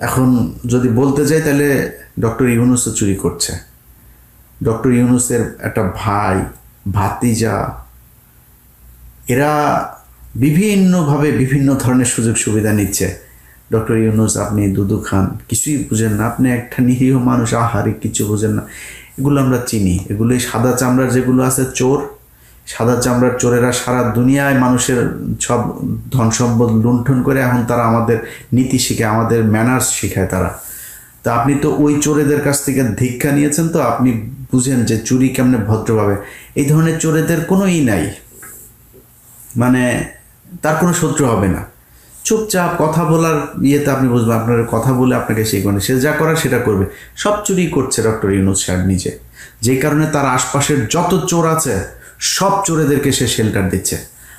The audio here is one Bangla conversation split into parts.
এখন যদি বলতে যাই তাহলে ডক্টর ইউনূসও চুরি করছে। ডক্টর ইউনূসের একটা ভাই, ভাতিজা, এরা বিভিন্নভাবে বিভিন্ন ধরনের সুযোগ সুবিধা নিচ্ছে। ডক্টর ইউনূস, আপনি দুধু খান, কিছুই বুঝেন না, আপনি একটা নিরীহ মানুষ, আহারে কিছু বুঝেন না। এগুলো আমরা চিনি। এগুলোই সাদা চামড়ার যেগুলো আছে চোর, সাদা চামড়ার চোরেরা সারা দুনিয়ায় মানুষের সব ধন সম্পদ লুণ্ঠন করে এখন তারা আমাদের নীতি শিখায়, আমাদের ম্যানার্স শিখায় তারা। তা আপনি তো ওই চোরেদের কাছ থেকে ধিক্ষা নিয়েছেন, তো আপনি বুঝেন যে চুরি কেমনে ভদ্রভাবে। এই ধরনের চোরেদের কোনো নাই, মানে তার কোনো শত্রু হবে না। চুপচাপ কথা বলার ইয়েতে আপনি বুঝবেন, আপনার কথা বলে আপনাকে সেই করে সে যা করার সেটা করবে। সব চুরি করছে ডক্টর ইউনূস সাহেব নিজে, যে কারণে তার আশপাশের যত চোর আছে সব চোরেদেরকে সে শেল্টার দিচ্ছে।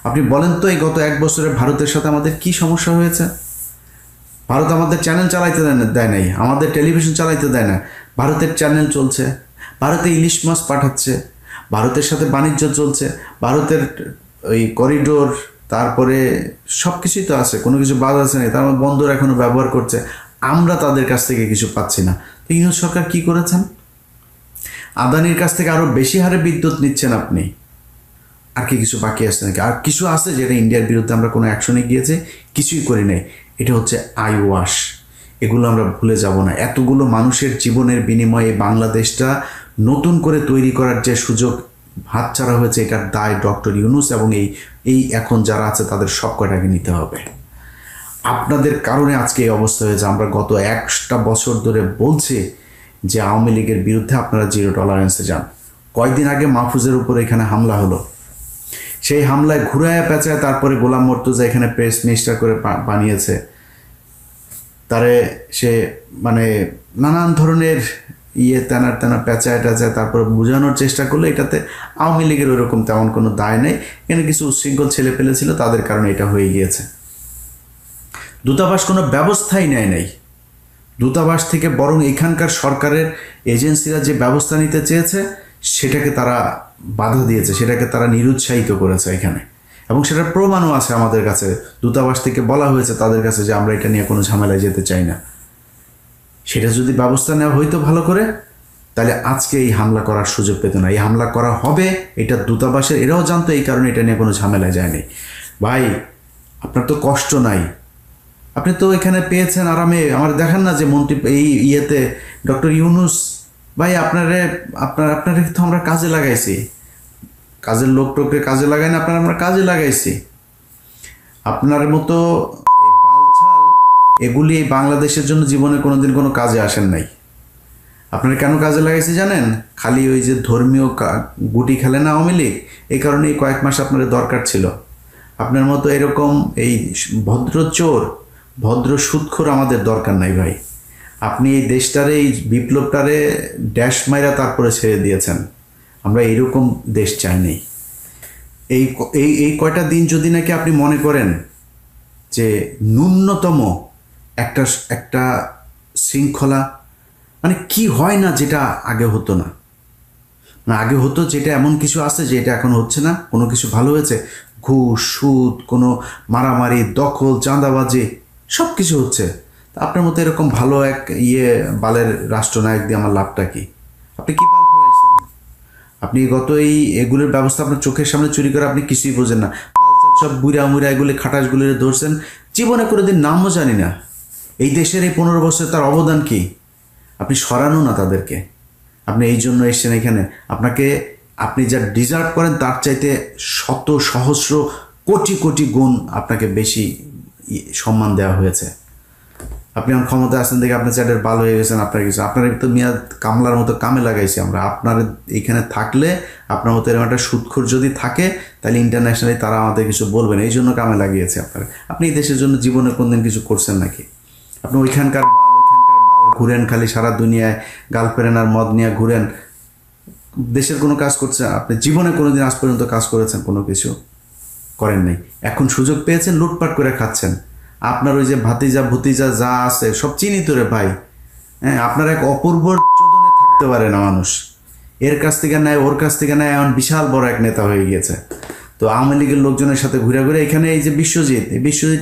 আপনি বলেন তো এই গত 1 বছরে ভারতের সাথে আমাদের কি সমস্যা হয়েছে? ভারত আমাদের চ্যানেল চালাইতে দেয় নাই, আমাদের টেলিভিশন চালাইতে দেয় না। ভারতের চ্যানেল চলছে, ভারতে ইলিশ মাছ পাঠাচ্ছে, ভারতের সাথে বাণিজ্য চলছে, ভারতের ওই করিডোর, তারপরে সব কিছুই তো আছে, কোনো কিছু বাদ আছে না। তার বন্দর এখনো ব্যবহার করছে, আমরা তাদের কাছ থেকে কিছু পাচ্ছি না। তো ইউনূস সরকার কি করেছেন? আদানির কাছ থেকে আরও বেশি হারে বিদ্যুৎ নিচ্ছেন আপনি। আর কি কিছু বাকি আছে নাকি? আর কিছু আছে যেটা ইন্ডিয়ার বিরুদ্ধে আমরা কোনো অ্যাকশনে গিয়েছে, কিছুই করি নাই। এটা হচ্ছে আই ওয়াশ। এগুলো আমরা ভুলে যাব না। এতগুলো মানুষের জীবনের বিনিময়ে বাংলাদেশটা নতুন করে তৈরি করার যে সুযোগ হাতছাড়া হয়েছে, এটার দায় ডক্টর ইউনূস এবং এই এখন যারা আছে তাদের সব কয়টাকে নিতে হবে। আপনাদের কারণে আজকে এই অবস্থা হয়েছে। আমরা গত 1টা বছর ধরে বলছি যে আওয়ামী লীগের বিরুদ্ধে আপনারা জিরো টলারেন্সে যান। কয়েকদিন আগে মাহফুজের উপর এখানে হামলা হলো, সেই হামলায় ঘুরায় পেঁচায় তারপরে গোলাম মর্তুজা এখানে প্রেস মিনিস্টার করে বানিয়েছে তারে। সে মানে নানান ধরনের তেনা পেঁচায় টাচায় তারপরে বোঝানোর চেষ্টা করলো। এটাতে আওয়ামী লীগের ওইরকম তেমন কোনো দায় নেই, এখানে কিছু উচ্ছৃঙ্খল ছেলে পেলে ছিল, তাদের কারণে এটা হয়ে গিয়েছে। দূতাবাস কোনো ব্যবস্থাই নেয় নাই। দূতাবাস থেকে বরং এখানকার সরকারের এজেন্সিরা যে ব্যবস্থা নিতে চেয়েছে সেটাকে তারা বাধা দিয়েছে, সেটাকে তারা নিরুৎসাহিত করেছে এখানে। এবং সেটার প্রমাণও আছে আমাদের কাছে। দূতাবাস থেকে বলা হয়েছে তাদের কাছে যে আমরা এটা নিয়ে কোনো ঝামেলায় যেতে চাই না। সেটা যদি ব্যবস্থা নেওয়া হইতো ভালো করে, তাহলে আজকে এই হামলা করার সুযোগ পেত না। এই হামলা করা হবে এটা দূতাবাসের, এরাও জানতো, এই কারণে এটা নিয়ে কোনো ঝামেলায় যায়নি। ভাই, আপনার তো কষ্ট নাই, আপনি তো এখানে পেয়েছেন আরামে। আমার দেখান না যে মন্ত্রী এই ইয়েতে ডক্টর ইউনূস ভাই, আপনারে তো আমরা কাজে লাগাইছি, কাজের লোকটোকে কাজে লাগাই না, আমরা কাজে লাগাইছি। আপনার মতো এই বালছাল এগুলি বাংলাদেশের জন্য জীবনে কোনোদিন কোনো কাজে আসেন নাই। আপনারা কেন কাজে লাগাইছি জানেন? খালি ওই যে ধর্মীয় গুটি খেলে না আওয়ামী লীগ, এই কারণে এই কয়েক মাস আপনার দরকার ছিল। আপনার মতো এরকম এই ভদ্র চোর, ভদ্র সুদখোর আমাদের দরকার নাই ভাই। আপনি এই দেশটারে, এই বিপ্লবটারে ড্যাশ মাইরা তারপরে ছেড়ে দিয়েছেন। আমরা এইরকম দেশ চাই নাই। এই কয়টা দিন যদি নাকি আপনি মনে করেন যে ন্যূনতম একটা শৃঙ্খলা, মানে কি হয় না যেটা আগে হতো না, মানে আগে হতো যেটা এমন কিছু আছে যে এটা এখন হচ্ছে না, কোনো কিছু ভালো হয়েছে, ঘুষ, সুদ, কোনো মারামারি, দখল, চাঁদাবাজি, সব কিছু হচ্ছে। আপনার মতো এরকম ভালো এক বালের রাষ্ট্রনায়ক দিয়ে আমার লাভটা কি? আপনি কি বাল ফলাইছেন? আপনি গত এগুলোর ব্যবস্থা আপনার চোখের সামনে চুরি করে আপনি কিছুই বোঝেন না। সব বুড়া মুড়া এগুলি খাটাসগুলি ধরছেন, জীবনে কোনোদিন নামও জানি না। এই দেশের এই 15 বছর তার অবদান কি? আপনি সরানো না তাদেরকে। আপনি এই জন্য এসছেন এখানে। আপনি যা ডিজার্ভ করেন তার চাইতে শত সহস্র কোটি কোটি গুণ আপনাকে বেশি সম্মান দেওয়া হয়েছে। আপনি আমার ক্ষমতা আসেন দেখে আপনার চ্যাটের বাল হয়ে গেছেন। আপনার তো মিয়া কামলার মতো কামে লাগাইছি আমরা। আপনার এইখানে থাকলে, আপনার মতো এরকম একটা সুদখোর যদি থাকে, তাহলে ইন্টারন্যাশনালি তারা আমাদের কিছু বলবেন, এই জন্য কামে লাগিয়েছে আপনার। আপনি এই দেশের জন্য জীবনে কোনদিন কিছু করছেন নাকি? আপনি ওইখানকার বাল ঘুরেন, খালি সারা দুনিয়ায় গার্লফ্রেন্ড আর মদ নিয়ে ঘুরেন, দেশের কোনো কাজ করছে? আপনি জীবনে কোনোদিন আজ পর্যন্ত কাজ করেছেন? কোনো কিছু করেন নাই। এখন সুযোগ পেয়েছেন, লুটপাট করে খাচ্ছেন। আপনার ওই যে ভতিজা যা আছে সব চিহ্নিত রে ভাই। হ্যাঁ, আপনার এক অপূর্ব চোদনে থাকতে পারে না মানুষ। এর কাছ থেকে নেয়, ওর কাছ থেকে নেয়, এখন বিশাল বড় এক নেতা হয়ে গিয়েছে। তো তো আওয়ামী লীগের লোকজনের সাথে ঘুরে ঘুরে এখানে এই যে বিশ্বজিৎ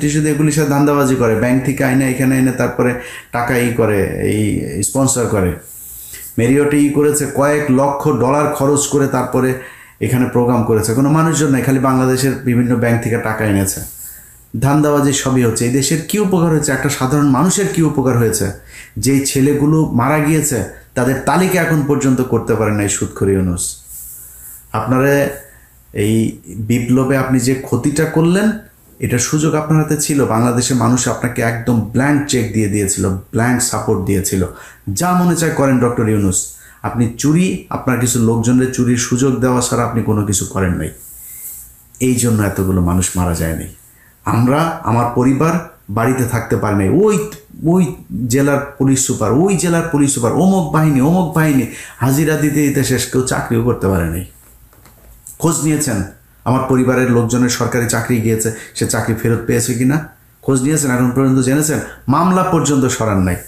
টিশ্বজিৎ এগুলির সাথে ধান্দাবাজি করে, ব্যাংক থেকে আইনে এখানে এনে তারপরে টাকা করে এই স্পন্সর করে। মেরিয়টে করেছে কয়েক লক্ষ ডলার খরচ করে তারপরে এখানে প্রোগ্রাম করেছে, কোনো মানুষজন নাই, খালি বাংলাদেশের বিভিন্ন ব্যাংক থেকে টাকা এনেছে। ধান্দাবাজি সবই হচ্ছে। এই দেশের কী উপকার হয়েছে, একটা সাধারণ মানুষের কী উপকার হয়েছে? যেই ছেলেগুলো মারা গিয়েছে তাদের তালিকা এখন পর্যন্ত করতে পারেন না এই সুদখোর ইউনূস। আপনারা এই বিপ্লবে আপনি যে ক্ষতিটা করলেন, এটার সুযোগ আপনার হাতে ছিল। বাংলাদেশের মানুষ আপনাকে একদম ব্ল্যাঙ্ক চেক দিয়ে দিয়েছিল, ব্ল্যাঙ্ক সাপোর্ট দিয়েছিল। যা মনে চায় করেন ডক্টর ইউনূস। আপনি আপনার কিছু লোকজনের চুরির সুযোগ দেওয়া ছাড়া আপনি কোনো কিছু করেন নাই। এই জন্য এতগুলো মানুষ মারা যায়নি। আমার পরিবার বাড়িতে থাকতে পারে নাই। ওই জেলার পুলিশ সুপার অমুক বাহিনী হাজিরা দিতে দিতে শেষ, কেউ চাকরিও করতে পারে নাই। খোঁজ নিয়েছেন আমার পরিবারের লোকজনের সরকারি চাকরি গিয়েছে, সে চাকরি ফেরত পেয়েছে কিনা খোঁজ নিয়েছেন? এখন পর্যন্ত জেনেছেন? মামলা পর্যন্ত সরান নাই।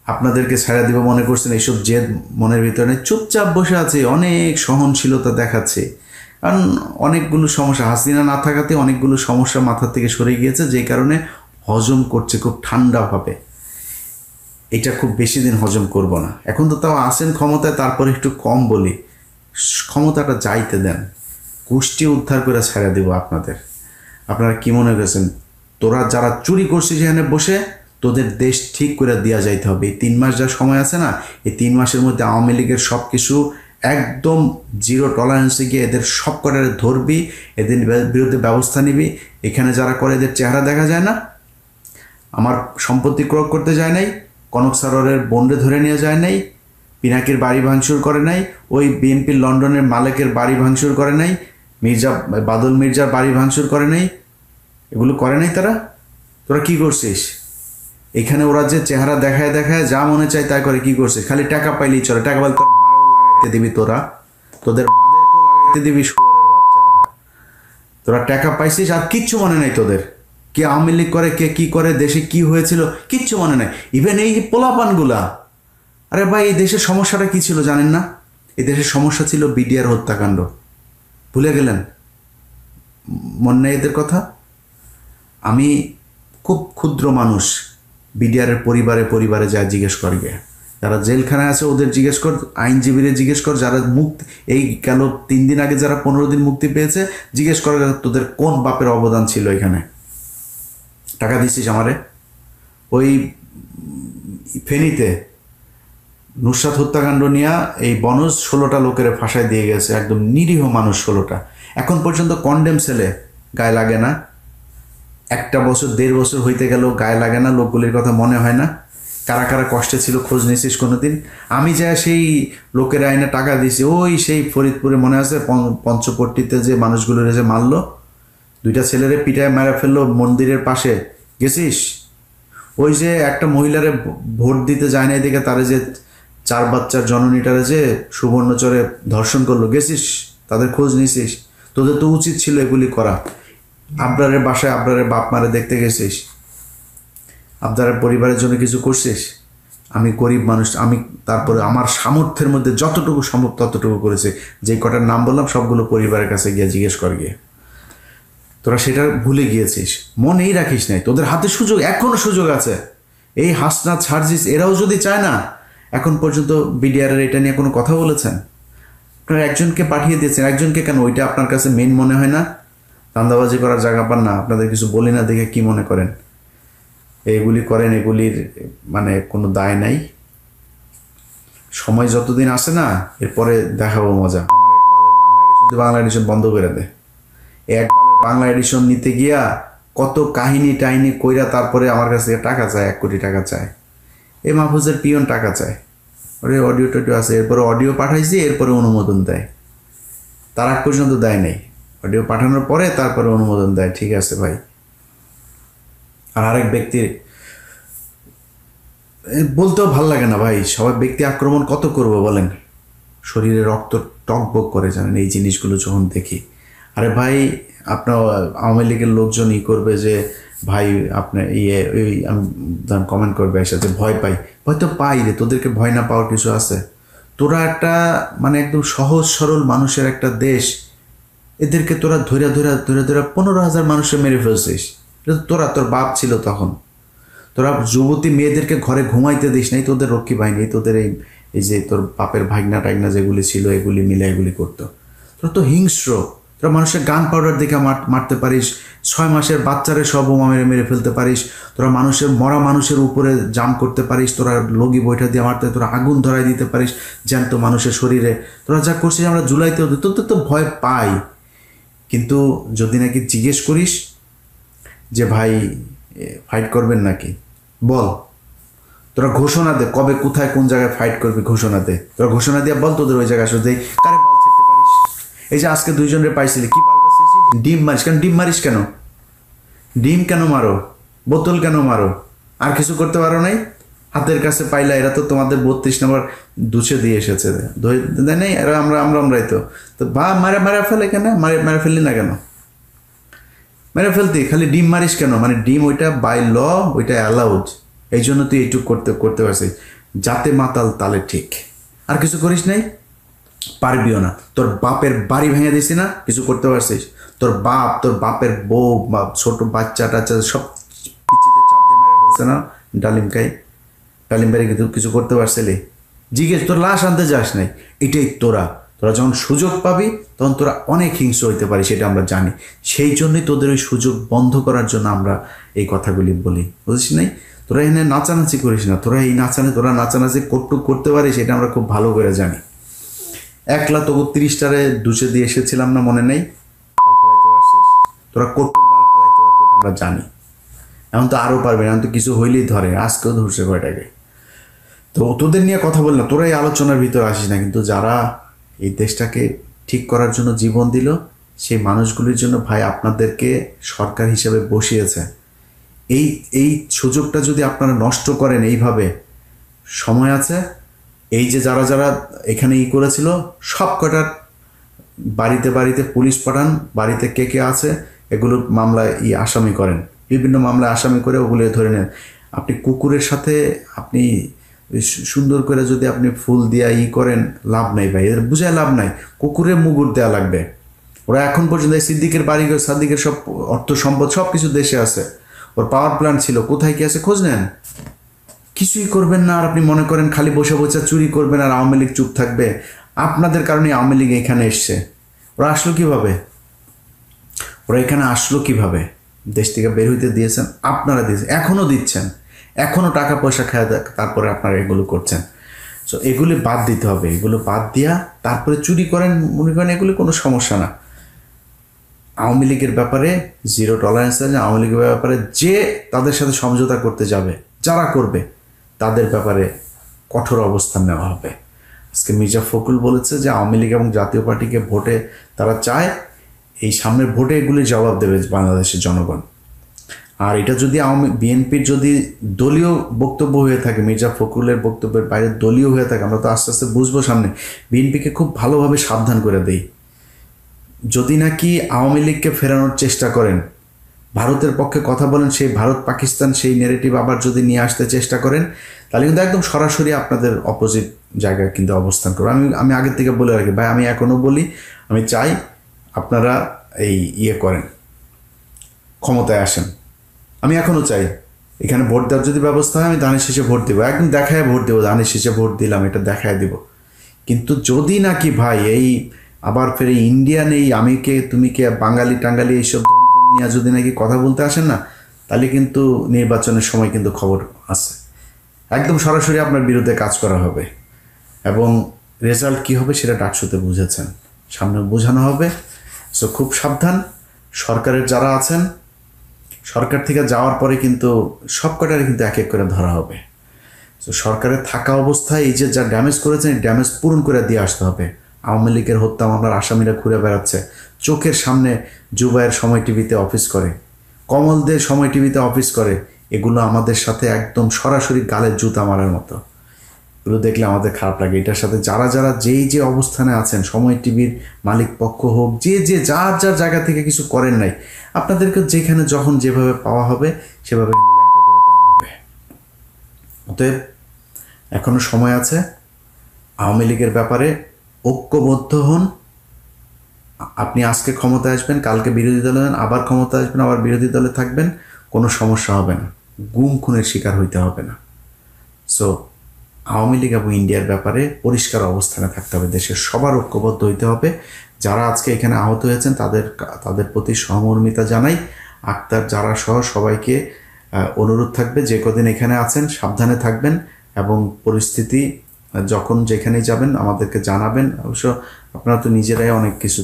আপনাদেরকে ছাড়া দিব মনে করছেন, এইসব জেদ মনের ভিতরে চুপচাপ বসে আছে, অনেক সহনশীলতা দেখাচ্ছে। কারণ অনেকগুলো সমস্যা, হাসিনা না থাকাতে অনেকগুলো সমস্যা মাথা থেকে সরে গিয়েছে, যে কারণে হজম করছে খুব ঠান্ডাভাবে। এটা খুব বেশি দিন হজম করব না। এখন তো তাও আসেন ক্ষমতায়, তারপরে একটু কম বলি, ক্ষমতাটা যাইতে দেন, কুষ্টি উদ্ধার করে ছেড়ে দেব আপনাদের। আপনারা কি মনে করেছেন তোরা যারা চুরি করছিস সেখানে বসে তোদের দেশ ঠিক করে দেওয়া যাইতে হবে? এই 3 মাস যা সময় আছে না, এই 3 মাসের মধ্যে আওয়ামী লীগের সব কিছু একদম জিরো টলারেন্সে গিয়ে এদের সব কটারে ধরবি, এদের বিরুদ্ধে ব্যবস্থা নিবি। এখানে যারা করে এদের চেহারা দেখা যায় না। আমার সম্পত্তি ক্রয় করতে যায় নাই, কনক সারোয়ারের বন্ডে ধরে নিয়ে যায় নাই, পিনাকির বাড়ি ভাঙচুর করে নাই, ওই বিএনপির লন্ডনের মালেকের বাড়ি ভাঙচুর করে নাই, বাদল মির্জার বাড়ি ভাঙচুর করে নাই, এগুলো করে নাই তারা। তোরা কি করছিস এখানে? ওরা যে চেহারা দেখায় যা মনে চায় তাই করে। কি করছিস? খালি টাকা পাইলেই চলে। টাকা পাইলে তোর মারও লাগাইতে দিবি, তোদের মাদেরকেও লাগাইতে দিবি, শুয়োরের বাচ্চারা। তোরা টাকা পাইছিস আর কিচ্ছু মনে নাই তোদের। কে আওয়ামী লীগ করে, কে কি করে, দেশে কি হয়েছিল কিচ্ছু মনে নাই। ইভেন এই পোলাপানগুলা, আরে ভাই এই দেশের সমস্যাটা কি ছিল জানেন না? এই দেশের সমস্যা ছিল বিডিআর হত্যাকাণ্ড। ভুলে গেলেন? মনে নেই এদের কথা? আমি খুব ক্ষুদ্র মানুষ, বিডিআরের পরিবারে যা জিজ্ঞেস কর গে, যারা জেলখানায় আছে ওদের জিজ্ঞেস কর, আইনজীবীরা জিজ্ঞেস কর, যারা এই গেল 3 দিন আগে যারা 15 দিন মুক্তি পেয়েছে, জিজ্ঞেস কর তোদের কোন বাপের অবদান ছিল এখানে। টাকা দিচ্ছিস আমারে? ওই ফেনীতে নুসরাত হত্যাকাণ্ড নিয়ে এই বনজ 16টা লোকের ফাঁসায় দিয়ে গেছে, একদম নিরীহ মানুষ 16টা। এখন পর্যন্ত কন্ডেম সেলে গায়ে লাগে না। 1 বছর 1.5 বছর হইতে গেল গায়ে লাগে না, লোকগুলির কথা মনে হয় না। কারা কারা কষ্টে ছিল খোঁজ নিয়েছিস কোনোদিন? আমি যা সেই লোকের আইনে টাকা দিয়েছি, ওই সেই ফরিদপুরে মনে আছে পঞ্চপট্টিতে যে মানুষগুলোর যে মারলো, 2টা ছেলেরে পিটায় মেরে ফেললো মন্দিরের পাশে, গেছিস? ওই যে একটা মহিলারে ভোট দিতে যায় না এদিকে, তারে যে 4 বাচ্চার জননীটারে যে সুবর্ণচরে ধর্ষণ করলো, গেছিস? তাদের খোঁজ নিয়েছিস? তোদের তো উচিত ছিল এগুলি করা। আবরারের বাসায় আবরারের বাপ মারে দেখতে গেছিস? আবরারের পরিবারের জন্য কিছু করছিস? আমি গরিব মানুষ, আমি তারপরে আমার সামর্থ্যের মধ্যে যতটুকু সম্ভব ততটুকু করেছি। যে কটার নাম বললাম সবগুলো পরিবারের কাছে গিয়ে জিজ্ঞেস কর গিয়ে। তোরা সেটা ভুলে গিয়েছিস, মনেই রাখিস নাই। তোদের হাতে সুযোগ, এখনো সুযোগ আছে। এই হাসনাত সার্জিস এরাও যদি চায় না, এখন পর্যন্ত বিডিআরের এটা নিয়ে কোনো কথা বলেছেন? আপনারা একজনকে পাঠিয়ে দিয়েছেন, একজনকে কেন? ওইটা আপনার কাছে মেন মনে হয় না? ধান্দাবাজি করার জায়গা পান না? আপনাদের কিছু বলি না দেখে কি মনে করেন? এইগুলি করেন, এগুলির মানে কোনো দায় নাই। সময় যতদিন আসে না, এরপরে দেখাবো মজা। আমার এক বালের বাংলা এডিশন, বাংলা এডিশন বন্ধ করে দে। এক বালের বাংলা এডিশন নিতে গিয়া কত কাহিনী টাহিনী কইরা তারপরে আমার কাছ থেকে টাকা চায়, 1 কোটি টাকা চায়। এই মাহফুজের পিয়ন টাকা চায়, ওরে অডিও টডিও আছে, এরপরে অডিও পাঠাইছি, এরপরে অনুমোদন দেয়। তার আগ পর্যন্ত দেয় নাই, অডিও পাঠানোর পরে তারপরে অনুমোদন দেয়। ঠিক আছে ভাই। আর আরেক ব্যক্তির বলতেও ভাল লাগে না ভাই, সবাই ব্যক্তি আক্রমণ কত করব বলেন? শরীরে রক্ত টকবক করে, জানেন এই জিনিসগুলো যখন দেখি। আরে ভাই আপনার আওয়ামী লীগের লোকজন করবে যে ভাই আপনার ওই আমি কমেন্ট করবে এসে যে ভয় পাই। ভয় তো পাই রে, তোদেরকে ভয় না পাওয়ার কিছু আছে? তোরা একটা মানে একদম সহজ সরল মানুষের একটা দেশ, এদেরকে তোরা ধরে 15,000 মানুষের মেরে ফেলছিস। এটা তো তোর বাপ ছিল তখন। তোরা যুবতী মেয়েদেরকে ঘরে ঘুমাইতে দিস নাই, তোদের রক্ষী বাহিনী, তোদের এই যে তোর বাপের ভাগনা টাগনা যেগুলি ছিল এগুলি মিলে এগুলি করতো। তোরা তো হিংস্র। তোরা মানুষের গান পাউডার দেখে মারতে পারিস, 6 মাসের বাচ্চারে সব বোমা মেরে মেরে ফেলতে পারিস, তোরা মরা মানুষের উপরে জাম করতে পারিস, তোরা লগি বৈঠা দিয়ে মারতে, তোরা আগুন ধরাই দিতে পারিস জ্যান্ত মানুষের শরীরে। তোরা যা করছিস আমরা জুলাইতেও তোদের তো ভয় পাই। কিন্তু যদি নাকি জিজ্ঞেস করিস যে ভাই ফাইট করবেন নাকি, বল, তোরা ঘোষণা দে, কবে কোথায় কোন জায়গায় ফাইট করবি ঘোষণা দে। তোরা ঘোষণা দিয়ে বল তোদের ওই জায়গায় আসলে কারে বাল ছিঁড়তে পারিস। এই যে আজকে 2 জনের পাইছিলি, কি বালটা ছিঁড়ছিস? ডিম মারিস কেন? ডিম মারিস কেন? ডিম কেন মারো? বোতল কেন মারো? আর কিছু করতে পারো নাই? হাতের কাছে পাইলা, এরা তো তোমাদের 32 নম্বর দুছে দিয়ে এসেছে, দেয় নাই? এরা আমরাই তো মারা ফেলে কেন? মারা ফেললি না কেন? মেরে ফেলতি, খালি ডিম মারিস কেন? মানে ডিম ওইটা বাই ল, ওইটা অ্যালাউড, এই জন্য তুই এইটুক করতে পারছিস। যাতে মাতাল তালে ঠিক, আর কিছু করিস নাই, পারবিও না। তোর বাপের বাড়ি ভেঙে দিছি না, কিছু করতে পারছিস? তোর বাপের বউ বা ছোট বাচ্চা টাচ্চা সব পিছিতে চাপ দিয়ে মারা ফেলছে না ডালিম বাড়ি, কিন্তু কিছু করতে পারছিলি? জিজ্ঞেস, তোর লাশ আনতে যাস নাই। এটাই তোরা যখন সুযোগ পাবি তখন তোরা অনেক হিংস্র হইতে পারিস, সেটা আমরা জানি। সেই জন্যই তোদের ওই সুযোগ বন্ধ করার জন্য আমরা এই কথাগুলি বলি, বুঝিস নাই? তোরা এখানে নাচানাচি করিস না। তোরা নাচানাচি কটুক করতে পারিস, এটা আমরা খুব ভালো করে জানি। একলা তোকে 30টারে দুচে দিয়ে এসেছিলাম না, মনে নেই? বাল ফেলাইতে পারছিস? তোরা কটুক বাল ফেলাইতে পারবি, এটা আমরা জানি। এখন তো আরও পারবে না, এখন তো কিছু হইলেই ধরে, আজকেও ধরছে কয়টাকে। তো তোদের নিয়ে কথা বল না, তোরা এই আলোচনার ভিতরে আসিস না। কিন্তু যারা এই দেশটাকে ঠিক করার জন্য জীবন দিল, সেই মানুষগুলির জন্য ভাই আপনাদেরকে সরকার হিসেবে বসিয়েছে। এই সুযোগটা যদি আপনারা নষ্ট করেন এইভাবে, সময় আছে। এই যে যারা এখানে করেছিল সব কটার বাড়িতে পুলিশ পাঠান, বাড়িতে কে আছে এগুলো মামলায় আসামি করেন, বিভিন্ন মামলায় আসামি করে ওগুলো ধরে নেন। আপনি কুকুরের সাথে আপনি সুন্দর করে যদি আপনি ফুল দিয়া করেন, লাভ নাই ভাই, এদের বুঝায় লাভ নাই। কুকুরের মুগুর দেওয়া লাগবে। ওরা এখন পর্যন্ত সিদ্দিকের বাড়ি, সাদ্দিকের সব অর্থ সম্পদ সব কিছু দেশে আছে, ওর পাওয়ার প্ল্যান্ট ছিল, কোথায় কি আছে খোঁজ নেন। কিছুই করবেন না, আর আপনি মনে করেন খালি বসে চুরি করবেন আর আওয়ামী লীগ চুপ থাকবে। আপনাদের কারণে আওয়ামী লীগ এখানে এসছে। ওরা আসলো কিভাবে? দেশ থেকে বের হইতে দিয়েছেন আপনারা, দিয়েছেন, এখনও দিচ্ছেন, এখনও টাকা পয়সা খায়, তারপরে আপনারা এগুলো করছেন। সো এগুলি বাদ দিতে হবে। এগুলো বাদ দিয়া তারপরে চুরি করেন, মনে করেন এগুলো কোনো সমস্যা না। আওয়ামী লীগের ব্যাপারে জিরো টলারেন্স আছে। আওয়ামী লীগের ব্যাপারে যে তাদের সাথে সমঝোতা করতে যাবে, যারা করবে, তাদের ব্যাপারে কঠোর অবস্থান নেওয়া হবে। আজকে মির্জা ফখরুল বলেছে যে আওয়ামী লীগ এবং জাতীয় পার্টিকে ভোটে তারা চায়, এই সামনের ভোটে এগুলি জবাব দেবে বাংলাদেশের জনগণ। আর এটা যদি বিএনপির যদি দলীয় বক্তব্য হয়ে থাকে, মির্জা ফখরুলের বক্তব্যের বাইরে দলীয় হয়ে থাকে, আমরা তো আস্তে আস্তে বুঝবো সামনে। বিএনপিকে খুব ভালোভাবে সাবধান করে দেই। যদি নাকি আওয়ামী লীগকে ফেরানোর চেষ্টা করেন, ভারতের পক্ষে কথা বলেন, সেই ভারত পাকিস্তান সেই নেগেটিভ আবার যদি নিয়ে আসতে চেষ্টা করেন, তাহলে কিন্তু একদম সরাসরি আপনাদের অপোজিট জায়গায় কিন্তু অবস্থান করবো। আমি আগের থেকে বলে রাখি ভাই, আমি এখনও বলি, আমি চাই আপনারা করেন, ক্ষমতায় আসেন। আমি এখনও চাই এখানে ভোট দেওয়ার যদি ব্যবস্থা হয়, আমি ধানের শেষে ভোট দেবো, একদম দেখায় ভোট দেবো, ধানের শেষে ভোট দিলাম, এটা দেখায় দিব। কিন্তু যদি নাকি ভাই আবার ফের ইন্ডিয়ান আমি কে তুমি কে বাঙালি টাঙ্গালি এইসব নিয়ে যদি নাকি কথা বলতে আসেন না, তাহলে কিন্তু নির্বাচনের সময় কিন্তু খবর আছে, একদম সরাসরি আপনার বিরুদ্ধে কাজ করা হবে। এবং রেজাল্ট কি হবে সেটা ডাকসুতে বুঝেছেন, সামনে বোঝানো হবে। সো খুব সাবধান। সরকারের যারা আছেন, সরকার থেকে যাওয়ার পরে কিন্তু সব কটারে কিন্তু এক এক করে ধরা হবে। তো সরকারের থাকা অবস্থায় এই যে যা ড্যামেজ করেছেন, এই ড্যামেজ পূরণ করে দিয়ে আসতে হবে। আওয়ামী লীগের হত্যা মামলার আসামিরা ঘুরে বেড়াচ্ছে, চোখের সামনে জুবাইয়ের সময় টিভিতে অফিস করে, কমলদের সময় টিভিতে অফিস করে। এগুলো আমাদের সাথে একদম সরাসরি গালের জুতা মারার মতো। এগুলো দেখলে আমাদের খারাপ লাগে। এটার সাথে যারা যে অবস্থানে আছেন, সময় টিভির মালিক পক্ষ হোক, যে যার জায়গা থেকে কিছু করেন নাই, আপনাদেরকে যেখানে যখন যেভাবে পাওয়া হবে সেভাবে ল্যাংটা করে দেওয়া হবে। অতএব এখনো সময় আছে। আওয়ামী লীগের ব্যাপারে ঐক্যবদ্ধ হন, আপনি আজকে ক্ষমতায় আসবেন, কালকে বিরোধী দলে হবেন, আবার ক্ষমতায় আসবেন, আবার বিরোধী দলে থাকবেন, কোনো সমস্যা হবে না, গুম খুনের শিকার হইতে হবে না। সো আওয়ামী লীগ এবং ইন্ডিয়ার ব্যাপারে পরিষ্কার অবস্থানে থাকতে হবে, দেশের সবার ঐক্যবদ্ধ হইতে হবে। যারা আজকে এখানে আহত হয়েছেন তাদের প্রতি সহমর্মিতা জানাই। আক্তার যারা সহ সবাইকে অনুরোধ থাকবে, যে কদিন এখানে আছেন সাবধানে থাকবেন এবং পরিস্থিতি যখন যেখানেই যাবেন আমাদেরকে জানাবেন। অবশ্য আপনারা তো নিজেরাই অনেক কিছু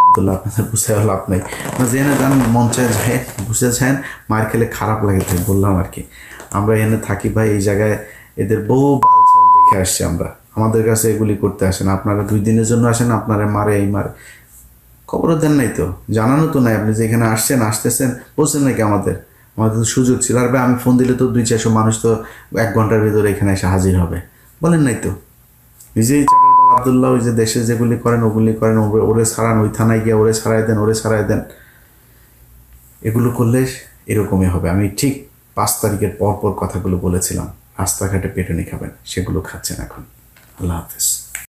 আব্দুল্লাহ, আপনাদের বুঝে লাভ নাই, আপনার জেনে যান, মঞ্চায় যায় বুঝে যান, মার খেলে খারাপ লাগে, তাই বললাম আর কি। আমরা এখানে থাকি ভাই, এই জায়গায় এদের বহু বালছাল দেখে আসছি আমরা, আমাদের কাছে এগুলি করতে আসেন। আপনারা 2 দিনের জন্য আসেন, আপনারা মারে এই মারে, খবরও দেন নাই তো, জানানো তো নাই। আপনি যে এখানে আসতেছেন বলছেন নাকি আমাদের তো সুযোগ ছিল। আর ভাই আমি ফোন দিলে তো 200-400 মানুষ তো 1 ঘন্টার ভিতরে এখানে এসে হাজির হবে, বলেন নাই তো। নিজেই আব্দুল্লাহ ওই যে দেশে যেগুলি করেন ওগুলি করেন, ওরে ছাড়ান, ওই থানায় গিয়ে ওরে ছাড়াই দেন, এগুলো করলে এরকমই হবে। আমি ঠিক 5 তারিখের পর কথাগুলো বলেছিলাম, রাস্তাঘাটে পেটুনি খাবেন, সেগুলো খাচ্ছেন এখন। আল্লাহ হাফেজ।